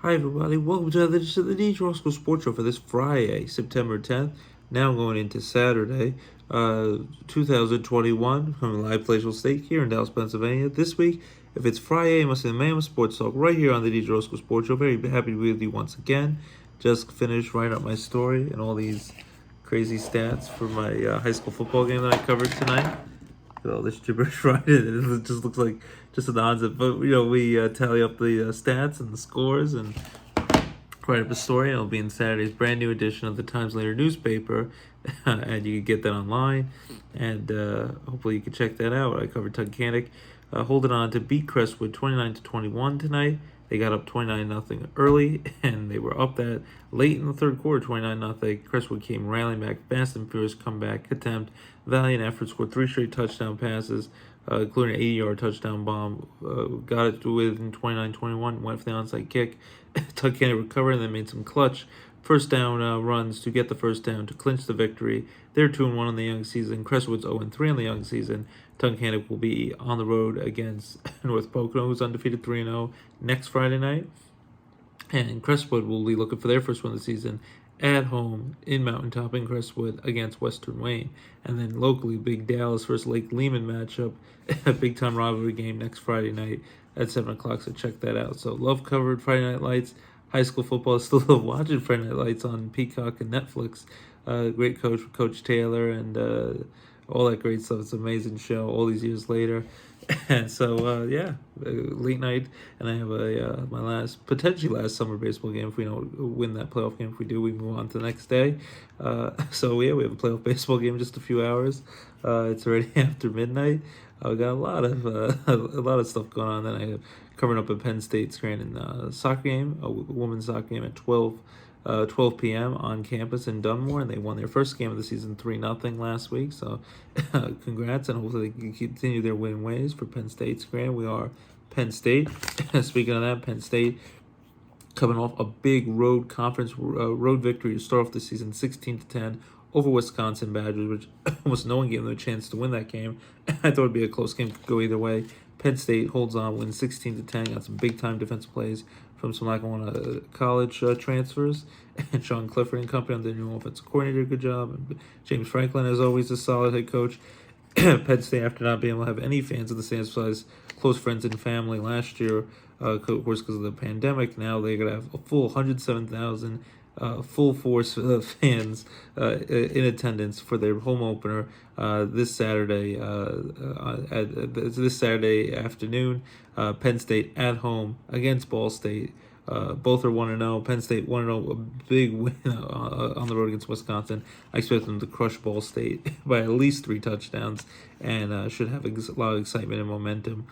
Hi everybody, welcome to another edition of the DJ Roscoe Sports Show for this Friday, September 10th. Now going into Saturday, 2021, from the live Glacial State here in Dallas, Pennsylvania. This week, if it's Friday, I must say the man of sports talk right here on the DJ Roscoe Sports Show. Very happy to be with you once again. Just finished writing up my story and all these crazy stats for my high school football game that I covered tonight. All this gibberish right in it just looks like just an odds. But we tally up the stats and the scores and write up a story. It'll be in Saturday's brand new edition of the Times Later newspaper, and you can get that online. And hopefully you can check that out. I covered Tunkhannock holding on to beat Crestwood 29-21 tonight. They got up 29-0 early, and they were up that late in the third quarter, 29-0. Crestwood came rallying back, fast and furious comeback attempt, valiant effort, scored 3 straight touchdown passes, including an 80-yard touchdown bomb. Got it within 29-21, went for the onside kick. Tunkhannock recovered and then made some clutch first down runs to get the first down to clinch the victory. They're 2-1 on the young season. Crestwood's 0-3 on the young season. Tunkhannock will be on the road against North Pocono, who's undefeated 3-0 next Friday night. And Crestwood will be looking for their first win of the season at home in Mountaintop in Crestwood against Western Wayne. And then locally, Big Dallas versus Lake Lehman matchup, a big-time rivalry game next Friday night at 7 o'clock, so check that out. So love covered Friday Night Lights. High school football, I still love watching Friday Night Lights on Peacock and Netflix. Great coach, Coach Taylor, and all that great stuff. It's an amazing show all these years later. And so, late night, and I have my potentially last summer baseball game. If we don't win that playoff game, if we do, we move on to the next day. We have a playoff baseball game in just a few hours. It's already after midnight. I've got a lot of stuff going on. Then I have covering up a Penn State Scranton soccer game, a women's soccer game at 12 p.m. on campus in Dunmore, and they won their first game of the season 3-0 last week. So congrats, and hopefully they can continue their winning ways for Penn State Scranton. We are Penn State. Speaking of that, Penn State coming off a big road victory to start off the season, 16-10 over Wisconsin Badgers, which almost no one gave them a chance to win that game. I thought it'd be a close game, could go either way. Penn State holds on, wins 16-10. Got some big-time defensive plays from some Lackawanna College transfers. And Sean Clifford and company on the new offensive coordinator, good job. And James Franklin, as always, a solid head coach. Penn State, after not being able to have any fans in the stands besides close friends and family last year, of course, because of the pandemic, now they're going to have a full 107,000 full force fans in attendance for their home opener this Saturday this Saturday afternoon. Penn State at home against Ball State. Both are 1-0. Penn State 1-0, a big win on the road against Wisconsin. I expect them to crush Ball State by at least 3 touchdowns, and should have a lot of excitement and momentum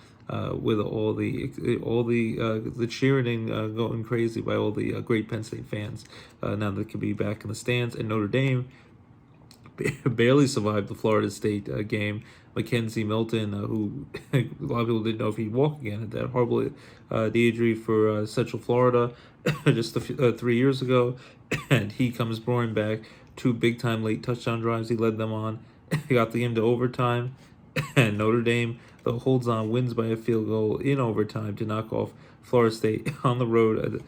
with all the cheering going crazy by all the great Penn State fans. Now they can be back in the stands. And Notre Dame barely survived the Florida State game. Mackenzie Milton, who a lot of people didn't know if he'd walk again, had that horrible knee injury for Central Florida just 3 years ago, and he comes roaring back. 2 big-time late touchdown drives he led them on. He got the game to overtime, and Notre Dame, though, holds on, wins by a field goal in overtime to knock off Florida State on the road.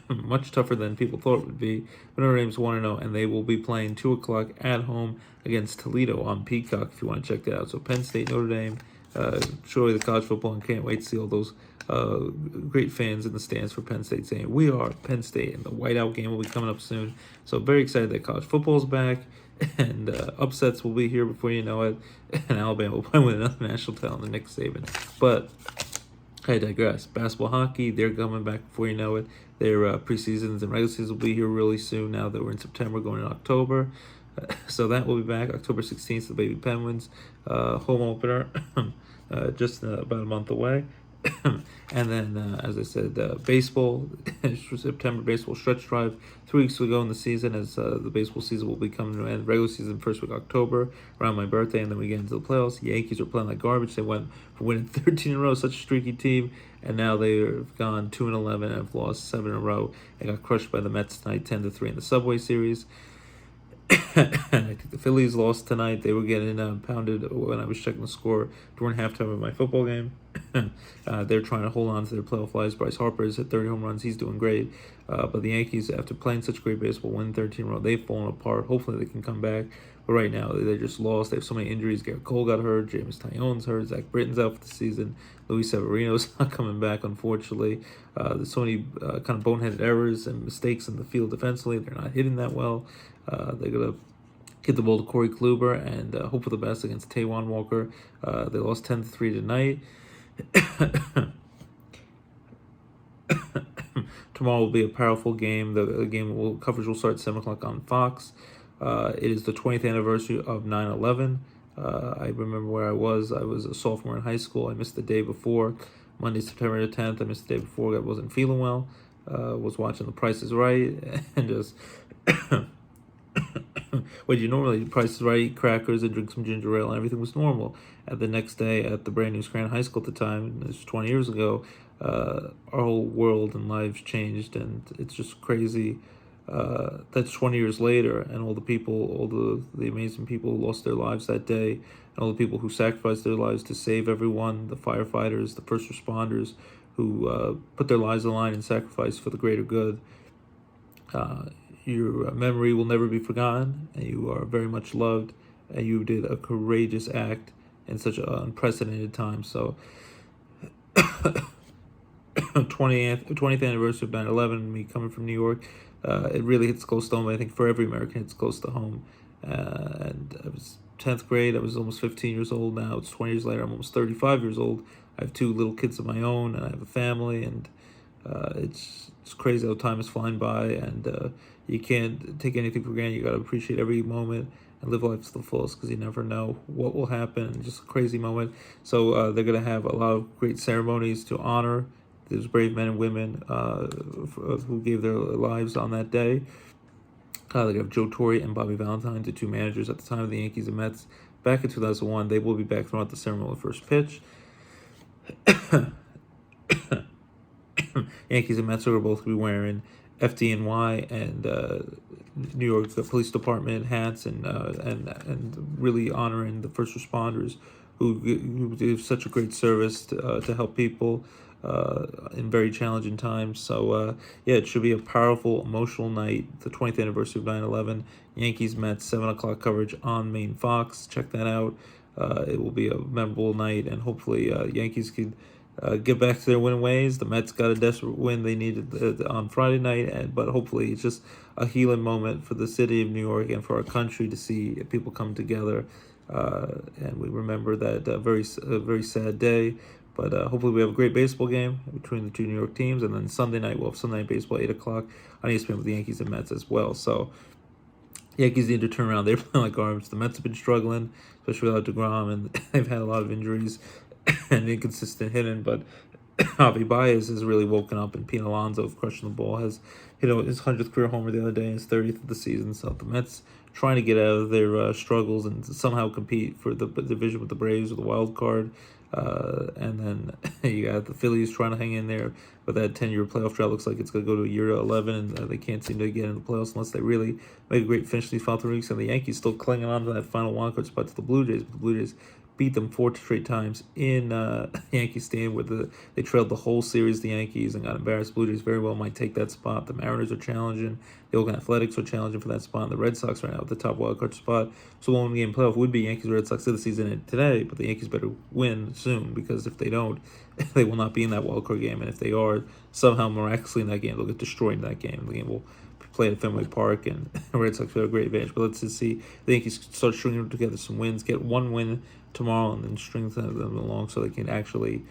Much tougher than people thought it would be. But Notre Dame's 1-0, and they will be playing 2 o'clock at home against Toledo on Peacock if you want to check that out. So Penn State, Notre Dame, surely the college football, and can't wait to see all those great fans in the stands for Penn State saying, "We are Penn State," and the whiteout game will be coming up soon. So very excited that college football's back, and upsets will be here before you know it, and Alabama will play with another national title in the Nick Saban. But I digress. Basketball, hockey, they're coming back before you know it. Their preseasons and regular seasons will be here really soon now that we're in September going in October. So that will be back October 16th, the Baby Penguins home opener, just about a month away. And then, as I said, baseball, September baseball stretch drive 3 weeks ago in the season, as the baseball season will be coming to an end. Regular season first week October, around my birthday, and then we get into the playoffs. The Yankees are playing like garbage. They went from winning 13 in a row, such a streaky team, and now they've gone 2-11 and have lost 7 in a row and got crushed by the Mets tonight, 10-3 in the Subway Series. And I think the Phillies lost tonight. They were getting pounded when I was checking the score during halftime of my football game. They're trying to hold on to their playoff lives. Bryce Harper's hit 30 home runs. He's doing great. But the Yankees, after playing such great baseball, win 13 in a row, they've fallen apart. Hopefully they can come back. But right now, they just lost. They have so many injuries. Garrett Cole got hurt. James Tyone's hurt. Zach Britton's out for the season. Luis Severino's not coming back, unfortunately. There's so many kind of boneheaded errors and mistakes in the field defensively. They're not hitting that well. They're going to get the ball to Corey Kluber and hope for the best against Taijuan Walker. They lost 10-3 tonight. Tomorrow will be a powerful game. The coverage will start at 7 o'clock on Fox. It is the 20th anniversary of 9/11. I remember where I was. I was a sophomore in high school. I missed the day before, Monday, September 10th. I missed the day before. I wasn't feeling well. Was watching The Price is Right and just when you normally Price is Right, eat crackers and drink some ginger ale, and everything was normal. And the next day at the brand new Scranton High School at the time, and this was 20 years ago, our whole world and lives changed, and it's just crazy. That's 20 years later, and all the people, all the amazing people who lost their lives that day, and all the people who sacrificed their lives to save everyone, the firefighters, the first responders, who put their lives on the line and sacrificed for the greater good. Your memory will never be forgotten, and you are very much loved, and you did a courageous act in such an unprecedented time. So 20th anniversary of 9/11, me coming from New York, it really hits close to home. I think for every American, it's close to home. And I was 10th grade. I was almost 15 years old now. It's 20 years later. I'm almost 35 years old. I have 2 little kids of my own, and I have a family, and it's crazy how time is flying by, and you can't take anything for granted. You got to appreciate every moment and live life to the fullest, because you never know what will happen. And just a crazy moment. So they're going to have a lot of great ceremonies to honor those brave men and women who gave their lives on that day. They have Joe Torre and Bobby Valentine, the 2 managers at the time of the Yankees and Mets back in 2001. They will be back throughout the ceremony first pitch. Yankees and Mets are both going to be wearing FDNY and New York Police Department hats, and really honoring the first responders who give such a great service to help people in very challenging times. So yeah, it should be a powerful, emotional night. The 20th anniversary of 9/11. Yankees Mets 7 o'clock coverage on main Fox. Check that out. It will be a memorable night, and hopefully Yankees could get back to their winning ways. The Mets got a desperate win they needed on Friday night, but hopefully it's just a healing moment for the city of New York and for our country to see people come together. And we remember that very sad day. But hopefully we have a great baseball game between the 2 New York teams. And then Sunday night, we'll have Sunday Night Baseball, 8 o'clock on ESPN with the Yankees and Mets as well. So Yankees need to turn around. They're playing like garbage. The Mets have been struggling, especially without DeGrom, and they've had a lot of injuries and inconsistent hitting. But Javi Baez has really woken up, and Pete Alonso, of crushing the ball, has hit his 100th career homer the other day, his 30th of the season. So the Mets trying to get out of their struggles and somehow compete for the division with the Braves or the wild card. And then you got the Phillies trying to hang in there, but that 10-year playoff drought looks like it's going to go to a year to 11, and they can't seem to get in the playoffs unless they really make a great finish these final 3 weeks. And the Yankees still clinging on to that final wildcard spot to the Blue Jays, but the Blue Jays beat them 4 straight times in Yankee Stadium, where they trailed the whole series, the Yankees, and got embarrassed. Blue Jays very well might take that spot. The Mariners are challenging. The Oakland Athletics are challenging for that spot. And the Red Sox right now at the top wildcard spot. So one game playoff would be Yankees Red Sox of the season today, but the Yankees better win soon, because if they don't, they will not be in that wildcard game. And if they are somehow miraculously in that game, they'll get destroyed in that game. The game will play at Fenway Park, and the Red Sox have a great advantage. But let's just see the Yankees start stringing together some wins, get 1 win tomorrow, and then string them along so they can actually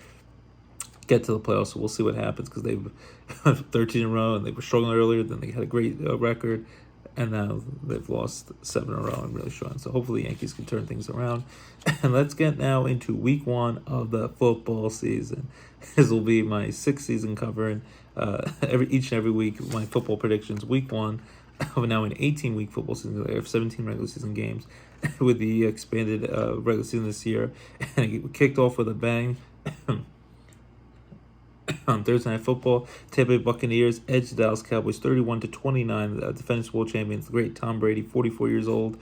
get to the playoffs. So we'll see what happens, because they've 13 in a row, and they were struggling earlier. Then they had a great record, and now they've lost 7 in a row and really strong. So hopefully the Yankees can turn things around. And let's get now into week 1 of the football season. This will be my 6th season covering each and every week my football predictions. Week 1 of now an 18-week football season. I have 17 regular season games with the expanded regular season this year, and it kicked off with a bang. On Thursday Night Football, Tampa Bay Buccaneers edged the Dallas Cowboys 31-29. The defending Super Bowl champions, the great Tom Brady, 44 years old,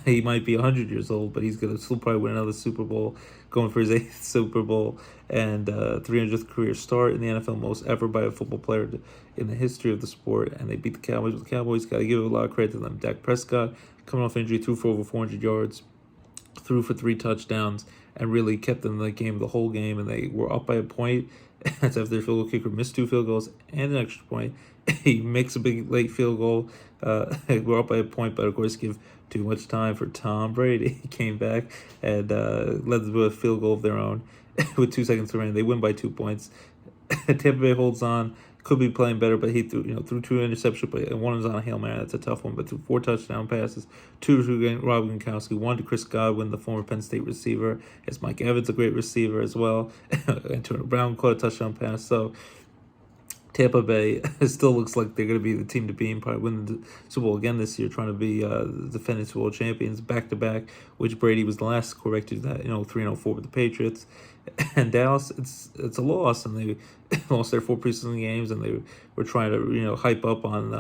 He might be 100 years old, but he's going to still probably win another Super Bowl, going for his 8th Super Bowl and 300th career start in the NFL, most ever by a football player in the history of the sport. And they beat the Cowboys. With the Cowboys, got to give a lot of credit to them. Dak Prescott, coming off injury, threw for over 400 yards, threw for 3 touchdowns, and really kept them in the game the whole game. And they were up by a point. That's after their field goal kicker missed 2 field goals and an extra point. He makes a big late field goal. We're up by a point, but of course give too much time for Tom Brady. He came back and led them to a field goal of their own with 2 seconds remaining. They win by 2 points. Tampa Bay holds on. Could be playing better, but he threw 2 interceptions, but one was on a Hail Mary. That's a tough one. But threw 4 touchdown passes, 2 to Rob Gronkowski, 1 to Chris Godwin, the former Penn State receiver. It's Mike Evans, a great receiver as well. Antonio Brown caught a touchdown pass. So Tampa Bay still looks like they're going to be the team to beat, probably win the Super Bowl again this year, trying to be the defending Super Bowl champions back-to-back, which Brady was the last quarterback to do that, 3-4 with the Patriots. And Dallas, it's a loss, and they lost their 4 preseason games, and they were trying to hype up on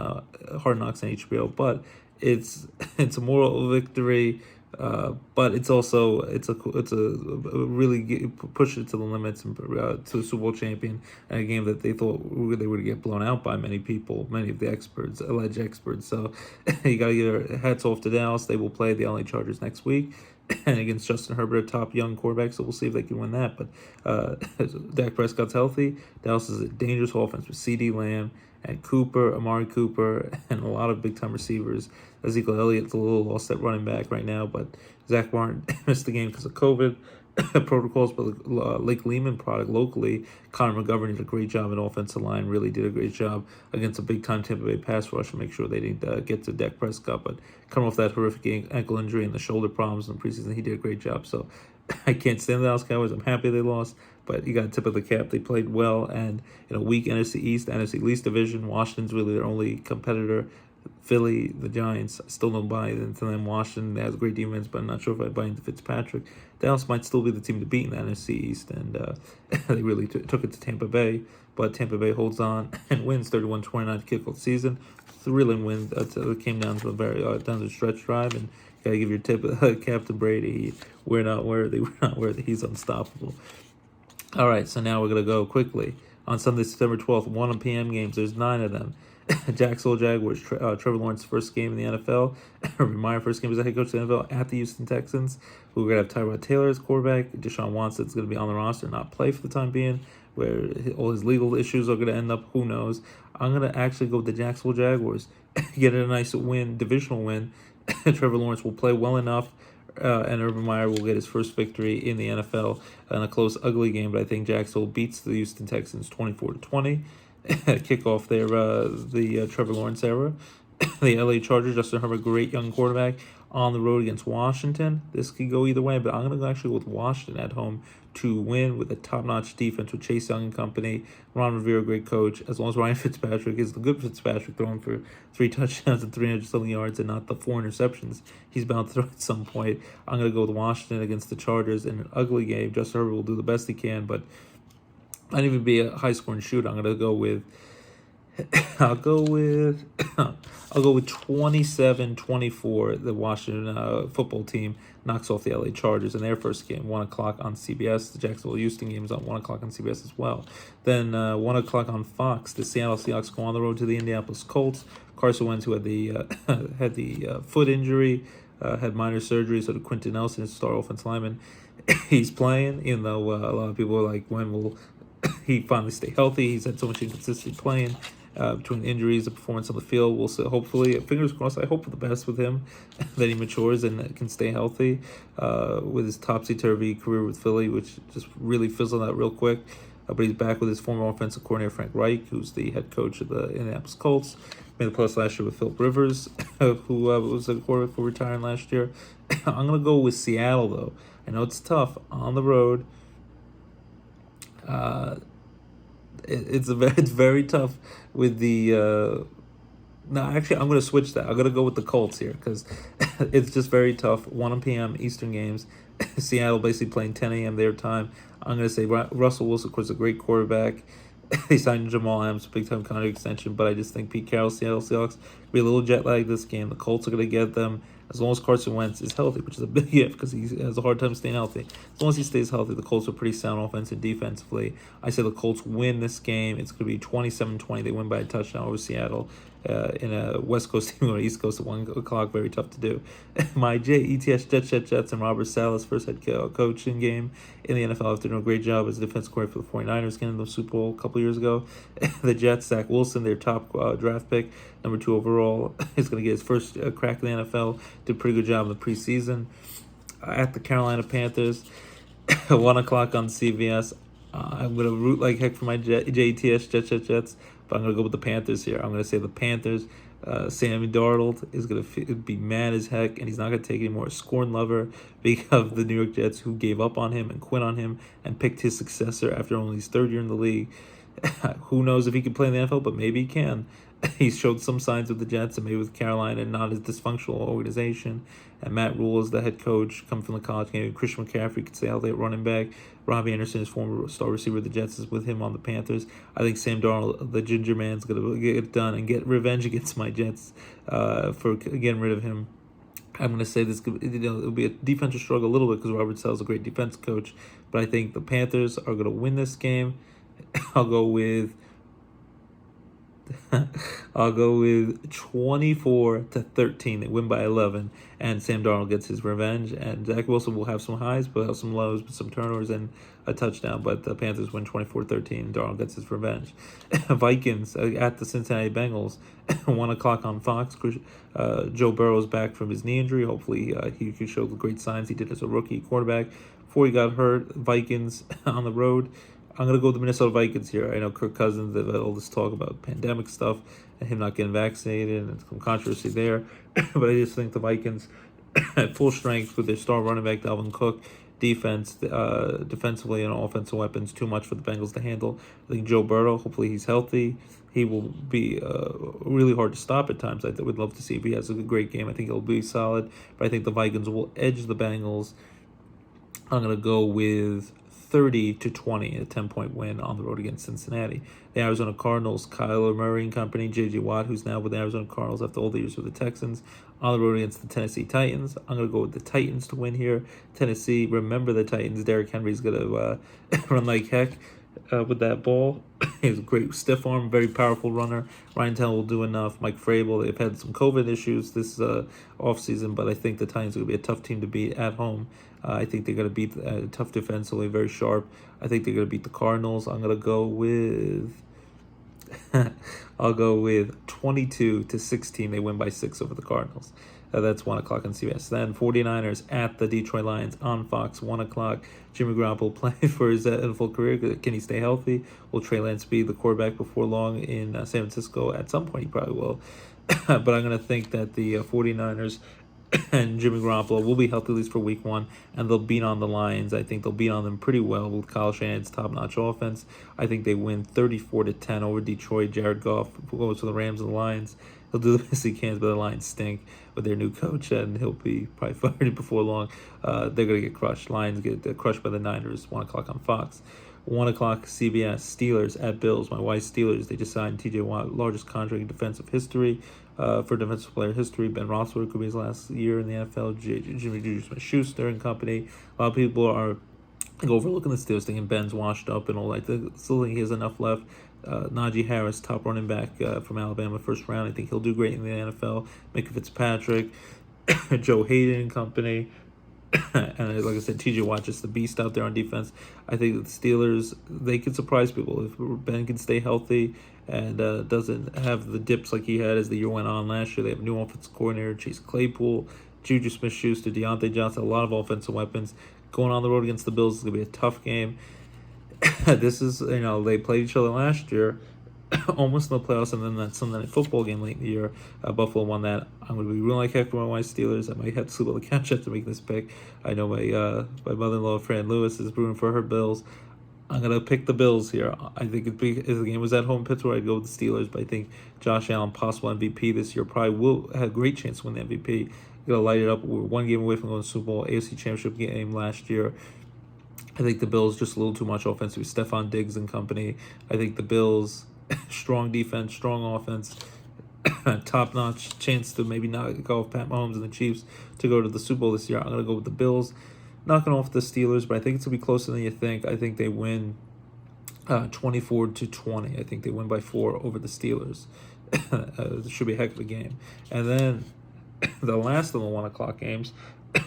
Hard Knocks on HBO, but it's a moral victory. But it's also it's a really push it to the limits and to a Super Bowl champion, and a game that they thought they would get blown out by many people, many of the experts, alleged experts. So you got to give your hats off to Dallas. They will play the LA Chargers next week, and against Justin Herbert, a top young quarterback. So we'll see if they can win that. But Dak Prescott's healthy. Dallas is a dangerous offense with CeeDee Lamb and Amari Cooper, and a lot of big-time receivers. Ezekiel Elliott's a little lost at running back right now, but Zach Martin missed the game because of COVID protocols, but Lake Lehman product locally, Connor McGovern did a great job in offensive line, really did a great job against a big-time Tampa Bay pass rush to make sure they didn't get to Dak Prescott, but coming off that horrific ankle injury and the shoulder problems in the preseason, he did a great job. So I can't stand the Dallas Cowboys. I'm happy they lost, but you got to tip of the cap. They played well, and in a weak NFC East, NFC least division, Washington's really their only competitor. Philly, the Giants, I still don't buy into them. Washington, they have a great defense, but I'm not sure if I buy into Fitzpatrick. Dallas might still be the team to beat in the NFC East, and they really took it to Tampa Bay, but Tampa Bay holds on and wins 31-29 to kick off the season. Thrilling win. It came down to a very down to a stretch drive, and you gotta give your tip Captain Brady. We're not worthy. We're not worthy. He's unstoppable. All right, so now we're gonna go quickly on Sunday, September 12th, 1 p.m. games. There's 9 of them. Jacksonville Jaguars, Trevor Lawrence's first game in the NFL. Urban Meyer first game as a head coach in the NFL at the Houston Texans. We're going to have Tyrod Taylor as quarterback. Deshaun Watson's going to be on the roster, not play for the time being, where all his legal issues are going to end up. Who knows? I'm going to actually go with the Jacksonville Jaguars. Get a nice win, divisional win. Trevor Lawrence will play well enough, and Urban Meyer will get his first victory in the NFL in a close, ugly game. But I think Jacksonville beats the Houston Texans 24-20. Kick off their the Trevor Lawrence era. The LA Chargers, Justin Herbert, great young quarterback, on the road against Washington. This could go either way, but I'm going to actually go with Washington at home to win with a top-notch defense with Chase Young and company. Ron Rivera, great coach. As long as Ryan Fitzpatrick is the good Fitzpatrick, throwing for 3 touchdowns and 300-something yards and not the 4 interceptions he's bound to throw at some point. I'm going to go with Washington against the Chargers in an ugly game. Justin Herbert will do the best he can, but might even be a high-scoring shootout. I'm going to go with I'll go with 27-24. The Washington football team knocks off the LA Chargers in their first game, 1 o'clock on CBS. The Jacksonville Houston game is on 1 o'clock on CBS as well. Then 1 o'clock on Fox, the Seattle Seahawks go on the road to the Indianapolis Colts. Carson Wentz, who had the foot injury, had minor surgery, so did Quentin Nelson, his star offensive lineman. He's playing, even though a lot of people are like, when will he finally stay healthy? He's had so much inconsistency playing. Between injuries and performance on the field, we'll see. Hopefully, fingers crossed, I hope for the best with him, that he matures and can stay healthy with his topsy-turvy career with Philly, which just really fizzled out real quick. But he's back with his former offensive coordinator, Frank Reich, who's the head coach of the Indianapolis Colts. Made the playoffs last year with Philip Rivers, who was a quarterback for retiring last year. I'm going to go with Seattle, though. I know it's tough on the road. It's very tough with the no, actually I'm going to switch that. I'm going to go with the Colts here because it's just very tough. 1 p.m. Eastern games. Seattle basically playing 10 a.m. their time. I'm going to say Russell Wilson, of course, a great quarterback. They signed Jamal Adams, a big-time contract extension, but I just think Pete Carroll, Seattle Seahawks, be a little jet-lagged this game. The Colts are going to get them. as long as Carson Wentz is healthy, which is a big if because he has a hard time staying healthy. As long as he stays healthy, the Colts are pretty sound offense and defensively. I say the Colts win this game. It's going to be 27-20. They win by a touchdown over Seattle. In a West Coast team or East Coast at 1 o'clock, very tough to do. My Jets, Jets, and Robert Saleh's first head coaching game in the NFL after doing a great job as a defense coordinator for the 49ers, getting the Super Bowl a couple years ago. The Jets, Zach Wilson, their top draft pick, number 2 overall, is going to get his first crack in the NFL. Did a pretty good job in the preseason. At the Carolina Panthers, 1 o'clock on CBS. I'm going to root like heck for my Jets, but I'm going to go with the Panthers here. I'm going to say the Panthers. Sammy Darnold is going to be mad as heck, and he's not going to take any more scorn lover because of the New York Jets, who gave up on him and quit on him and picked his successor after only his 3rd year in the league. Who knows if he can play in the NFL, but maybe he can. He showed some signs with the Jets and maybe with Carolina, and not as dysfunctional organization. And Matt Rule is the head coach, come from the college game. Christian McCaffrey could stay out there at running back. Robbie Anderson, his former star receiver of the Jets, is with him on the Panthers. I think Sam Darnold, the ginger man's going to get it done and get revenge against my Jets for getting rid of him. I'm going to say this, it'll be a defensive struggle a little bit because Robert Saleh's a great defense coach. But I think the Panthers are going to win this game. I'll go with 24-13. They win by 11, and Sam Darnold gets his revenge. And Zach Wilson will have some highs, but have some lows, with some turnovers and a touchdown. But the Panthers win 24-13. Darnold gets his revenge. Vikings at the Cincinnati Bengals, 1 o'clock on Fox. Joe Burrow is back from his knee injury. Hopefully, he can show the great signs he did as a rookie quarterback before he got hurt. Vikings on the road. I'm going to go with the Minnesota Vikings here. I know Kirk Cousins, they've had all this talk about pandemic stuff and him not getting vaccinated and some controversy there. But I just think the Vikings at full strength with their star running back, Dalvin Cook, defensively and offensive weapons, too much for the Bengals to handle. I think Joe Burrow, hopefully he's healthy. He will be really hard to stop at times. I would love to see if he has a great game. I think he'll be solid. But I think the Vikings will edge the Bengals. I'm going to go with 30-20, a 10-point win on the road against Cincinnati. The Arizona Cardinals, Kyler Murray and company, J.J. Watt, who's now with the Arizona Cardinals after all the years with the Texans, on the road against the Tennessee Titans. I'm going to go with the Titans to win here. Tennessee, remember the Titans. Derrick Henry's going to run like heck with that ball. He's a great stiff arm, very powerful runner. Ryan Tannehill will do enough. Mike Vrabel, they've had some COVID issues this offseason, but I think the Titans are going to be a tough team to beat at home. I think they're going to beat tough defensively, very sharp. I think they're going to beat the Cardinals. I'm going to go with I'll go with 22-16. They win by 6 over the Cardinals. That's 1 o'clock on CBS. Then 49ers at the Detroit Lions on Fox, 1 o'clock. Jimmy Garoppolo playing for his NFL career. Can he stay healthy? Will Trey Lance be the quarterback before long in San Francisco? At some point, he probably will. But I'm going to think that the 49ers and Jimmy Garoppolo will be healthy at least for week 1, and they'll beat on the Lions. I think they'll beat on them pretty well with Kyle Shanahan's top-notch offense. I think they win 34-10 over Detroit. Jared Goff goes to the Rams and the Lions. He'll do the best he can, but the Lions stink with their new coach, and he'll be probably fired before long. They're going to get crushed. Lions get crushed by the Niners, 1 o'clock on Fox. 1 o'clock CBS, Steelers at Bills. My wife's Steelers, they just signed TJ Watt, largest contract in defensive history, for defensive player history. Ben Roethlisberger could be his last year in the NFL. Jimmy Smith-Schuster and company. A lot of people are overlooking the Steelers, thinking Ben's washed up and all that. I still think he has enough left. Najee Harris, top running back from Alabama, first round. I think he'll do great in the NFL. Micah Fitzpatrick, Joe Hayden and company. And like I said, TJ Watt, just the beast out there on defense. I think the Steelers, they can surprise people. If Ben can stay healthy and doesn't have the dips like he had as the year went on last year, they have a new offensive coordinator, Chase Claypool, Juju Smith-Schuster, Deontay Johnson, a lot of offensive weapons. Going on the road against the Bills is going to be a tough game. This is, they played each other last year, almost in the playoffs, and then that Sunday Night Football game late in the year. Buffalo won that. I'm going to be really like heck for my wife's Steelers. I might have to sleep on the couch after making this pick. I know my mother-in-law, Fran Lewis, is rooting for her Bills. I'm going to pick the Bills here. I think if the game was at home in Pittsburgh, I'd go with the Steelers, but I think Josh Allen, possible MVP this year, probably will have a great chance to win the MVP. Going to light it up. We're 1 game away from going to the Super Bowl, AFC Championship game last year. I think the Bills just a little too much offense with Stephon Diggs and company. I think the Bills, strong defense, strong offense. top-notch chance to maybe knock off Pat Mahomes and the Chiefs to go to the Super Bowl this year. I'm going to go with the Bills, knocking off the Steelers, but I think it's going to be closer than you think. I think they win 24-20. I think they win by 4 over the Steelers. It should be a heck of a game. And then the last of the 1 o'clock games,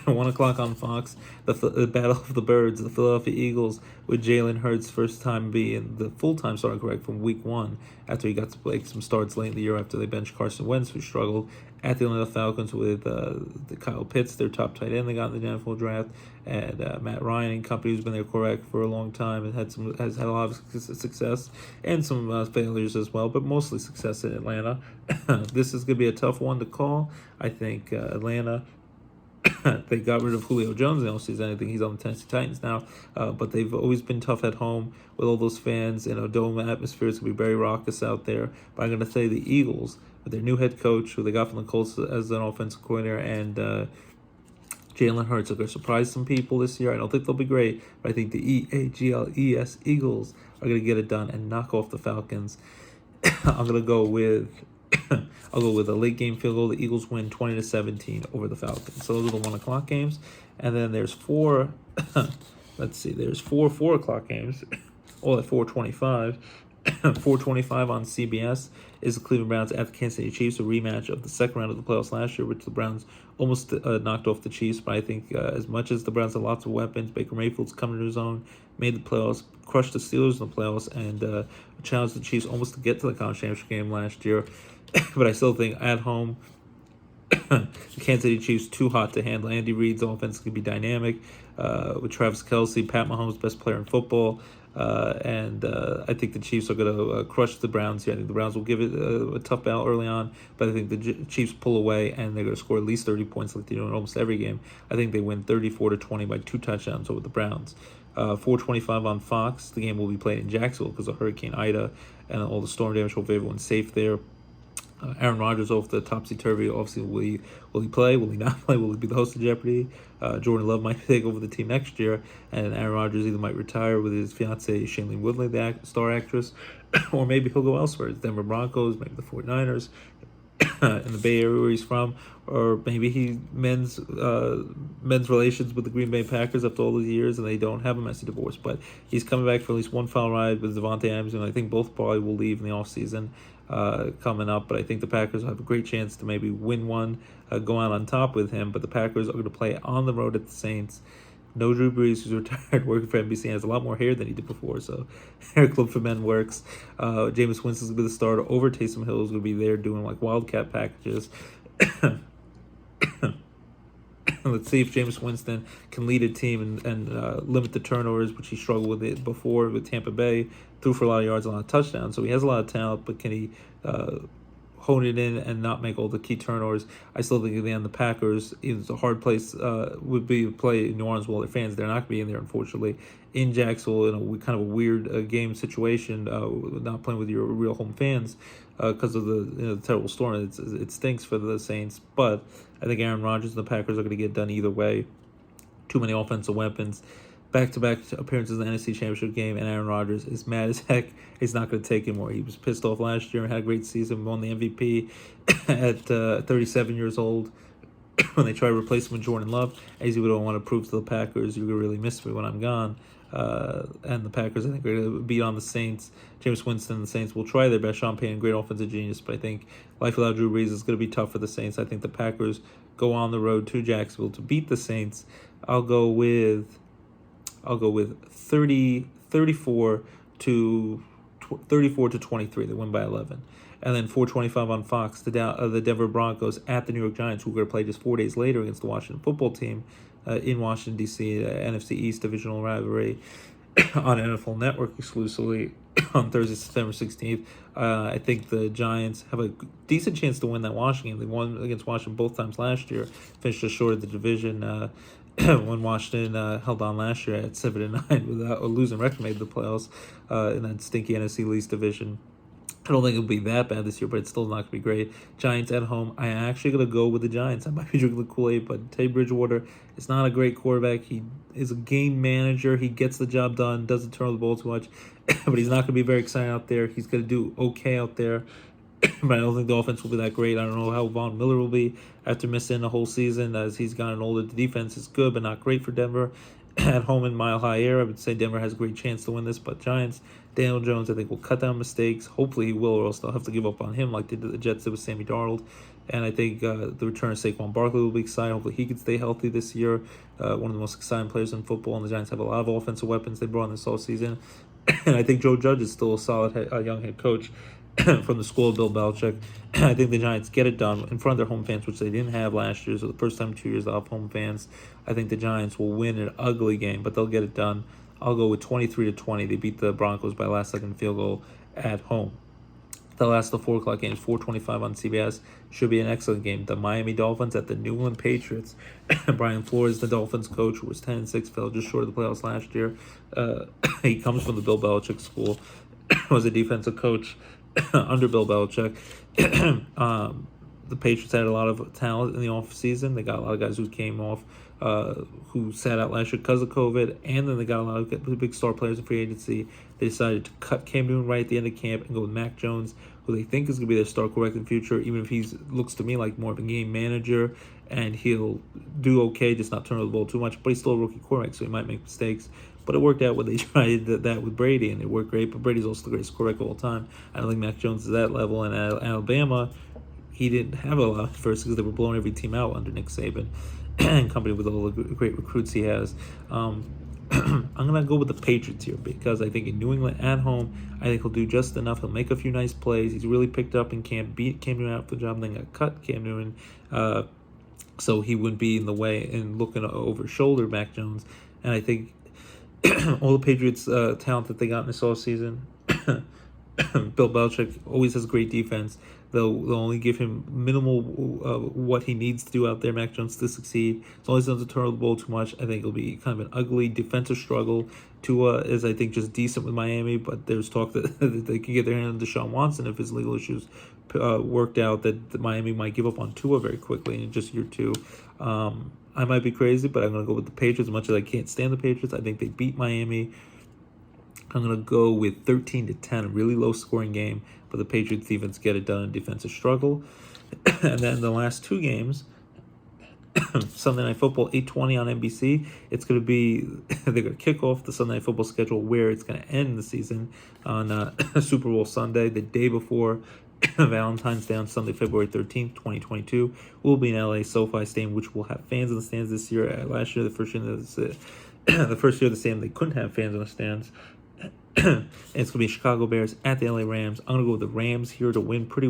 1 o'clock on Fox, the Battle of the Birds, the Philadelphia Eagles, with Jalen Hurts' first time being the full-time starter, correct, from week 1, after he got to play some starts late in the year after they benched Carson Wentz, who struggled, at the Atlanta Falcons with the Kyle Pitts, their top tight end they got in the NFL draft, and Matt Ryan and company, who's been their quarterback for a long time and has had a lot of success and some failures as well, but mostly success in Atlanta. This is going to be a tough one to call. I think Atlanta, they got rid of Julio Jones in the offseason. I think he's on the Tennessee Titans now. But they've always been tough at home with all those fans. A dome atmosphere. It's going to be very raucous out there. But I'm going to say the Eagles, with their new head coach, who they got from the Colts as an offensive coordinator, and Jalen Hurts are going to surprise some people this year. I don't think they'll be great, but I think the Eagles, Eagles, are going to get it done and knock off the Falcons. I'm going to go with I'll go with a late game field goal. The Eagles win 20-17 over the Falcons. So those are the 1 o'clock games. And then there's 4 let's see, there's 4 o'clock games, all at 4:25. 4:25 on CBS is the Cleveland Browns at the Kansas City Chiefs, a rematch of the second round of the playoffs last year, which the Browns almost knocked off the Chiefs. But I think as much as the Browns have lots of weapons, Baker Mayfield's coming to his own, made the playoffs, crushed the Steelers in the playoffs, and challenged the Chiefs almost to get to the conference championship game last year. But I still think at home, the Kansas City Chiefs too hot to handle. Andy Reid's offense could be dynamic with Travis Kelce, Pat Mahomes, best player in football. And I think the Chiefs are going to crush the Browns here. I think the Browns will give it a tough battle early on, but I think the Chiefs pull away and they're going to score at least 30 points like they do in almost every game. I think they win 34-20 by 2 touchdowns over the Browns. 4:25 on Fox. The game will be played in Jacksonville because of Hurricane Ida and all the storm damage. Hope everyone's safe there. Aaron Rodgers off the topsy-turvy. Obviously, will he play? Will he not play? Will he be the host of Jeopardy? Jordan Love might take over the team next year, and Aaron Rodgers either might retire with his fiancée Shailene Woodley, the star actress, or maybe he'll go elsewhere. It's Denver Broncos, maybe the 49ers, in the Bay Area where he's from, or maybe he mends relations with the Green Bay Packers after all these years and they don't have a messy divorce. But he's coming back for at least one final ride with Devontae Adams, and I think both probably will leave in the offseason coming up. But I think the Packers have a great chance to maybe win one, go out on top with him. But the Packers are going to play on the road at the Saints. No Drew Brees, who's retired, working for NBC, has a lot more hair than he did before, so hair club for men works. Jameis Winston's going to be the starter over Taysom Hill, who's going to be there doing like wildcat packages. Let's see if Jameis Winston can lead a team and limit the turnovers, which he struggled with it before with Tampa Bay. Threw for a lot of yards, a lot of touchdowns, so he has a lot of talent, but can he hone it in and not make all the key turnovers? I still think at the end the Packers, it's a hard place, would be to play in New Orleans with all their fans. They're not going to be in there, unfortunately. In Jacksonville, in a kind of a weird game situation, not playing with your real home fans because of the terrible storm. It stinks for the Saints, but I think Aaron Rodgers and the Packers are going to get done either way. Too many offensive weapons. Back-to-back appearances in the NFC Championship game, and Aaron Rodgers is mad as heck. He's not going to take anymore. He was pissed off last year and had a great season, won the MVP at 37 years old. When they try to replace him with Jordan Love, as he would want to prove to the Packers, you're going to really miss me when I'm gone. And the Packers, I think, are going to beat on the Saints. Jameis Winston and the Saints will try their best. Sean Payton, great offensive genius, but I think life without Drew Brees is going to be tough for the Saints. I think the Packers go on the road to Jacksonville to beat the Saints. I'll go with 34 to 23. They win by 11. And then 4:25 on Fox, the Denver Broncos at the New York Giants, who are going to play just 4 days later against the Washington football team in Washington, D.C., NFC East divisional rivalry on NFL Network exclusively on Thursday, September 16th. I think the Giants have a decent chance to win that Washington game. They won against Washington both times last year, finished just short of the division when Washington held on last year at 7-9 without a losing record, made the playoffs in that stinky NFC East division. I don't think it'll be that bad this year, but it's still not going to be great. Giants at home. I am actually going to go with the Giants. I might be drinking the Kool-Aid, but Teddy Bridgewater is not a great quarterback. He is a game manager. He gets the job done, doesn't turn the ball too much, but he's not going to be very exciting out there. He's going to do okay out there. but I don't think the offense will be that great. I don't know how Von Miller will be after missing a whole season as he's gotten older. The defense is good, but not great for Denver. At home in Mile High Air, I would say Denver has a great chance to win this, but Giants, Daniel Jones, I think, will cut down mistakes. Hopefully he will, or else they'll have to give up on him like they did the Jets did with Sammy Darnold. And I think the return of Saquon Barkley will be exciting. Hopefully he can stay healthy this year. One of the most exciting players in football, and the Giants have a lot of offensive weapons they brought in this offseason. And I think Joe Judge is still a solid young head coach from the school of Bill Belichick. I think the Giants get it done in front of their home fans, which they didn't have last year. So the first time in 2 years they'll have home fans. I think the Giants will win an ugly game, but they'll get it done. I'll go with 23-20. They beat the Broncos by last-second field goal at home. The last of the 4 o'clock game is 4:25 on CBS. Should be an excellent game. The Miami Dolphins at the New England Patriots. Brian Flores, the Dolphins coach, who was 10-6, fell just short of the playoffs last year. He comes from the Bill Belichick school. Was a defensive coach under Bill Belichick. The Patriots had a lot of talent in the offseason. They got a lot of guys who came off, who sat out last year because of COVID, and then they got a lot of big star players in free agency. They decided to cut Cam Newton right at the end of camp and go with Mac Jones, who they think is going to be their star quarterback in the future, even if he looks to me like more of a game manager, and he'll do okay, just not turn over the ball too much, but he's still a rookie quarterback, so he might make mistakes. But it worked out when they tried that with Brady, and it worked great, but Brady's also the greatest quarterback of all time. I don't think Mac Jones is that level, and at Alabama, he didn't have a lot at first because they were blowing every team out under Nick Saban and company with all the great recruits he has. I'm going to go with the Patriots here because I think in New England at home, I think he'll do just enough. He'll make a few nice plays. He's really picked up in camp, beat Cam Newton out for the job, and then got cut Cam Newton. So he wouldn't be in the way and looking over his shoulder, Mac Jones. And I think all the Patriots' talent that they got in this offseason, Bill Belichick always has great defense. They'll only give him minimal what he needs to do out there, Mac Jones, to succeed. As long as he doesn't turn the ball too much, I think it'll be kind of an ugly defensive struggle. Tua is, I think, just decent with Miami, but there's talk that they could get their hand on Deshaun Watson if his legal issues worked out, that Miami might give up on Tua very quickly in just year two. I might be crazy, but I'm going to go with the Patriots. As much as I can't stand the Patriots, I think they beat Miami. I'm going to go with 13-10, a really low-scoring game, but the Patriots defense get it done in defensive struggle. And then the last two games, Sunday Night Football, 8:20 on NBC. It's going to be, they're going to kick off the Sunday Night Football schedule where it's going to end the season on Super Bowl Sunday, the day before Valentine's Day on Sunday, February 13th, 2022. We'll be in LA SoFi Stadium, which will have fans in the stands this year. Last year, the first year of the stadium, they couldn't have fans in the stands. And it's going to be Chicago Bears at the LA Rams. I'm going to go with the Rams here to win pretty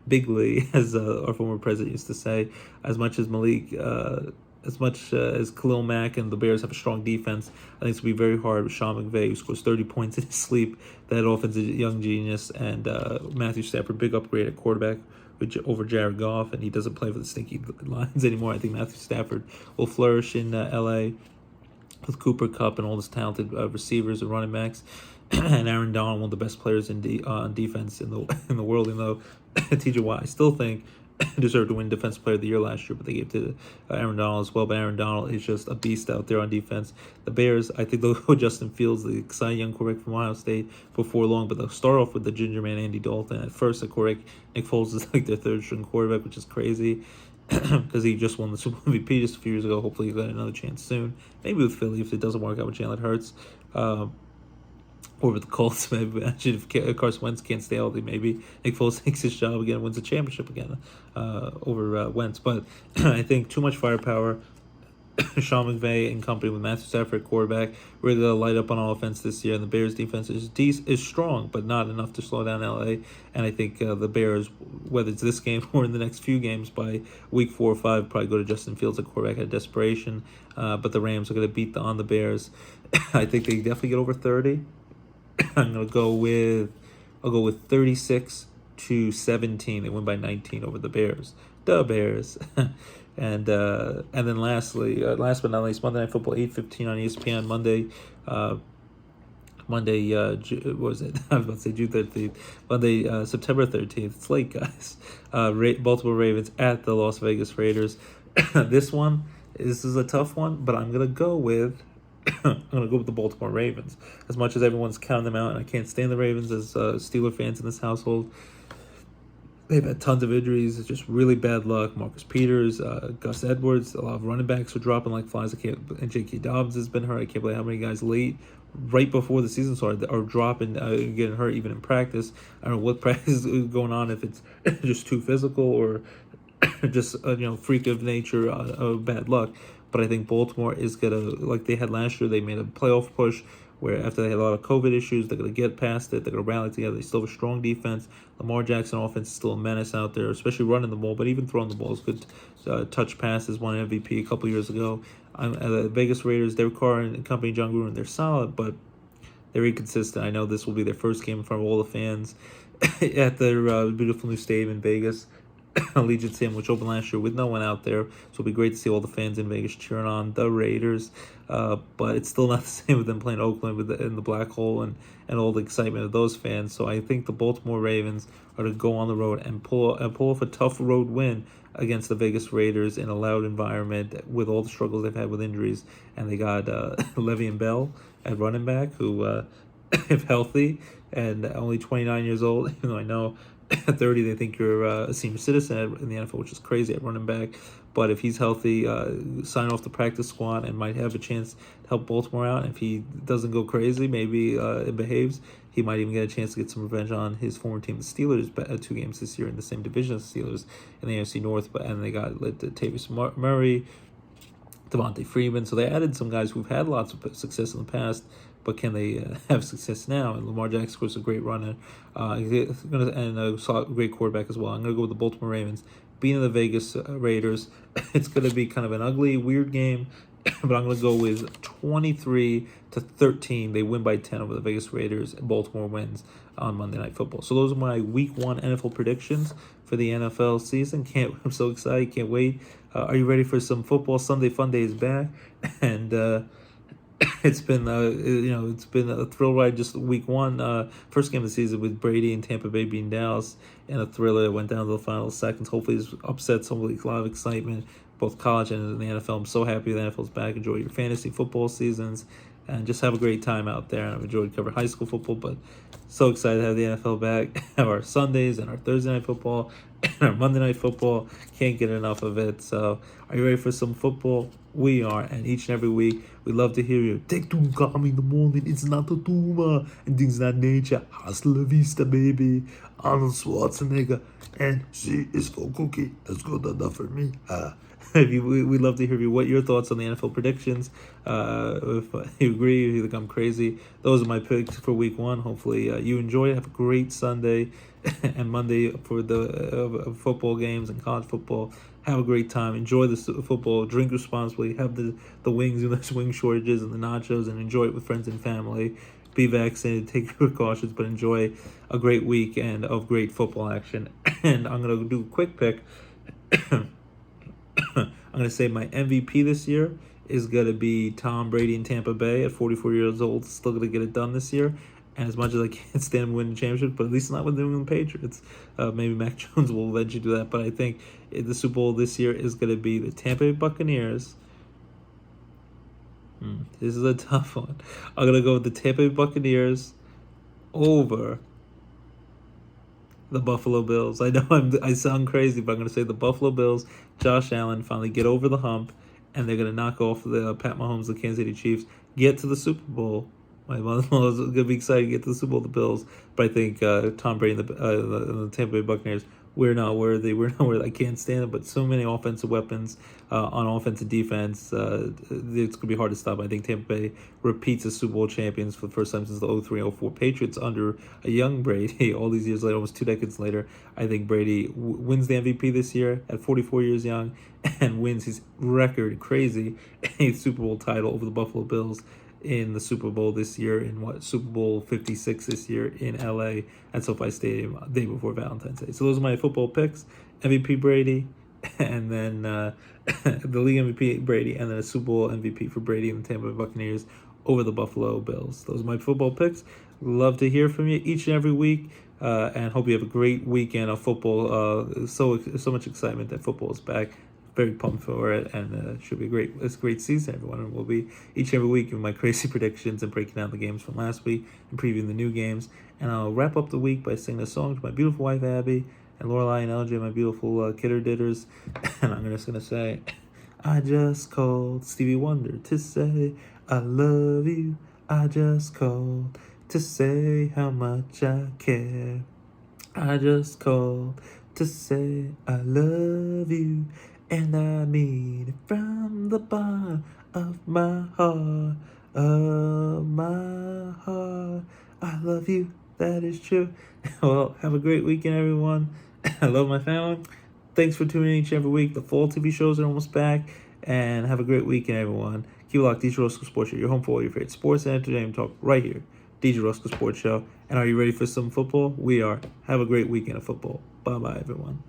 bigly, as our former president used to say. As much as as Khalil Mack and the Bears have a strong defense, I think it's going to be very hard with Sean McVay, who scores 30 points in his sleep. That offense is a young genius. And Matthew Stafford, big upgrade at quarterback over Jared Goff, and he doesn't play for the stinky Lions anymore. I think Matthew Stafford will flourish in L.A., with Cooper Kupp and all these talented receivers and running backs, and Aaron Donald, one of the best players in defense in the world. Even though T.J. Watt, I still think, deserved to win Defensive Player of the Year last year, but they gave it to Aaron Donald as well. But Aaron Donald is just a beast out there on defense. The Bears, I think they'll go Justin Fields, the exciting young quarterback from Ohio State, before long. But they'll start off with the ginger man Andy Dalton. At first, the quarterback Nick Foles is like their third-string quarterback, which is crazy. Because he just won the Super Bowl MVP just a few years ago. Hopefully he'll get another chance soon. Maybe with Philly if it doesn't work out with Jalen Hurts. Or with the Colts, maybe. Actually, if Carson Wentz can't stay healthy, maybe Nick Foles takes his job again and wins a championship again over Wentz. But I think too much firepower. Sean McVay and company with Matthew Stafford quarterback really light up on offense this year, and the Bears defense is strong, but not enough to slow down LA. And I think the Bears, whether it's this game or in the next few games, by week 4 or 5, probably go to Justin Fields at quarterback out of desperation. But the Rams are going to beat on the Bears. I think they definitely get over 30. I'm going to go with 36-17. They win by 19 over the Bears. The Bears. And then last but not least, Monday Night Football, 8:15 on ESPN. Monday, what was it? I was about to say June 13th. Monday, September 13th. It's late, guys. Baltimore Ravens at the Las Vegas Raiders. This is a tough one, but I'm gonna go with the Baltimore Ravens. As much as everyone's counting them out, and I can't stand the Ravens as Steeler fans in this household. They've had tons of injuries. It's just really bad luck. Marcus Peters, Gus Edwards, a lot of running backs are dropping like flies. And J.K. Dobbins has been hurt. I can't believe how many guys late, right before the season started, are dropping, getting hurt even in practice. I don't know what practice is going on, if it's just too physical or just freak of nature, bad luck. But I think Baltimore is gonna, like they had last year, they made a playoff push where after they had a lot of COVID issues, they're gonna get past it. They're gonna rally together. They still have a strong defense. Lamar Jackson offense is still a menace out there, especially running the ball, but even throwing the ball is good. Touch passes, won MVP a couple years ago. The Vegas Raiders, Derek Carr and company, John Gruden, they're solid, but they're inconsistent. I know this will be their first game in front of all the fans at their beautiful new stadium in Vegas. Allegiant Stadium, which opened last year with no one out there. So it'll be great to see all the fans in Vegas cheering on the Raiders. But it's still not the same with them playing Oakland in the black hole and all the excitement of those fans. So I think the Baltimore Ravens are to go on the road and pull off a tough road win against the Vegas Raiders in a loud environment with all the struggles they've had with injuries. And they got Le'Veon Bell at running back, who, if healthy and only 29 years old, even though I know at 30, they think you're a senior citizen in the NFL, which is crazy at running back. But if he's healthy, sign off the practice squad and might have a chance to help Baltimore out. If he doesn't go crazy, maybe it behaves, he might even get a chance to get some revenge on his former team, the Steelers, 2 games this year in the same division as the Steelers in the AFC North. And they got Latavius Murray, Devontae Freeman. So they added some guys who've had lots of success in the past, but can they have success now? And Lamar Jackson, of course, a great runner, and a great quarterback as well. I'm going to go with the Baltimore Ravens beating the Vegas Raiders. It's going to be kind of an ugly, weird game, but I'm going to go with 23-13. They win by 10 over the Vegas Raiders, and Baltimore wins on Monday Night Football. So those are my Week 1 NFL predictions for the NFL season. I'm so excited, can't wait. Are you ready for some football? Sunday Fun Day is back, and it's been it's been a thrill ride. Just Week 1, first game of the season with Brady and Tampa Bay beating Dallas, and a thriller that went down to the final seconds. Hopefully, it's upsets, hopefully a lot of excitement, both college and in the NFL. I'm so happy the NFL's back. Enjoy your fantasy football seasons, and just have a great time out there. And I've enjoyed covering high school football, but so excited to have the NFL back. Have our Sundays and our Thursday night football and our Monday night football. Can't get enough of it. So, are you ready for some football? We are, and each and every week, we love to hear you. Take two, call me in the morning. It's not a tumor, and things not nature. Hasta la vista, baby. Arnold Schwarzenegger, and she is for cookie. That's good enough for me. We'd love to hear you. What your thoughts on the NFL predictions? If you agree, if you think I'm crazy, those are my picks for Week 1. Hopefully, you enjoy it. Have a great Sunday and Monday for the football games and college football. Have a great time. Enjoy the football. Drink responsibly. Have the wings and the wing shortages and the nachos, and enjoy it with friends and family. Be vaccinated. Take your precautions, but enjoy a great weekend of great football action. And I'm gonna do a quick pick. I'm gonna say my MVP this year is gonna be Tom Brady in Tampa Bay at 44 years old. Still gonna get it done this year. And as much as I can't stand him winning the championship, but at least not with the New England Patriots. Maybe Mac Jones will eventually do that. But I think the Super Bowl this year is going to be the Tampa Bay Buccaneers. This is a tough one. I'm going to go with the Tampa Bay Buccaneers over the Buffalo Bills. I know I sound crazy, but I'm going to say the Buffalo Bills, Josh Allen, finally get over the hump, and they're going to knock off the Pat Mahomes, the Kansas City Chiefs, get to the Super Bowl. My mother-in-law is going to be excited to get to the Super Bowl, the Bills. But I think Tom Brady and the Tampa Bay Buccaneers, we're not worthy. I can't stand it. But so many offensive weapons on offense and defense. It's going to be hard to stop. I think Tampa Bay repeats as Super Bowl champions for the first time since the 03-04 Patriots under a young Brady. All these years later, almost 2 decades later, I think Brady wins the MVP this year at 44 years young and wins his record, crazy, a Super Bowl title over the Buffalo Bills in the Super Bowl this year, in Super Bowl 56 this year in LA at SoFi Stadium, day before Valentine's Day. So those are my football picks. MVP Brady, and then the league MVP Brady, and then a Super Bowl MVP for Brady and the Tampa Bay Buccaneers over the Buffalo Bills. Those are my football picks. Love to hear from you each and every week, and hope you have a great weekend of football. So much excitement that football is back. Very pumped for it, and should be it's a great season, everyone. And we'll be each and every week giving my crazy predictions and breaking down the games from last week and previewing the new games. And I'll wrap up the week by singing a song to my beautiful wife Abby, and Lorelai and LJ, my beautiful kidder didders. And I'm just gonna say, I just called Stevie Wonder to say I love you. I just called to say how much I care. I just called to say I love you, and I mean it from the bottom of my heart, I love you, that is true. Well, have a great weekend, everyone. I love my family. Thanks for tuning in each and every week. The fall TV shows are almost back, and have a great weekend, everyone. Keep it locked, DJ Roscoe Sports Show, your home for all your favorite sports and entertainment talk right here. DJ Roscoe Sports Show. And are you ready for some football? We are. Have a great weekend of football. Bye-bye, everyone.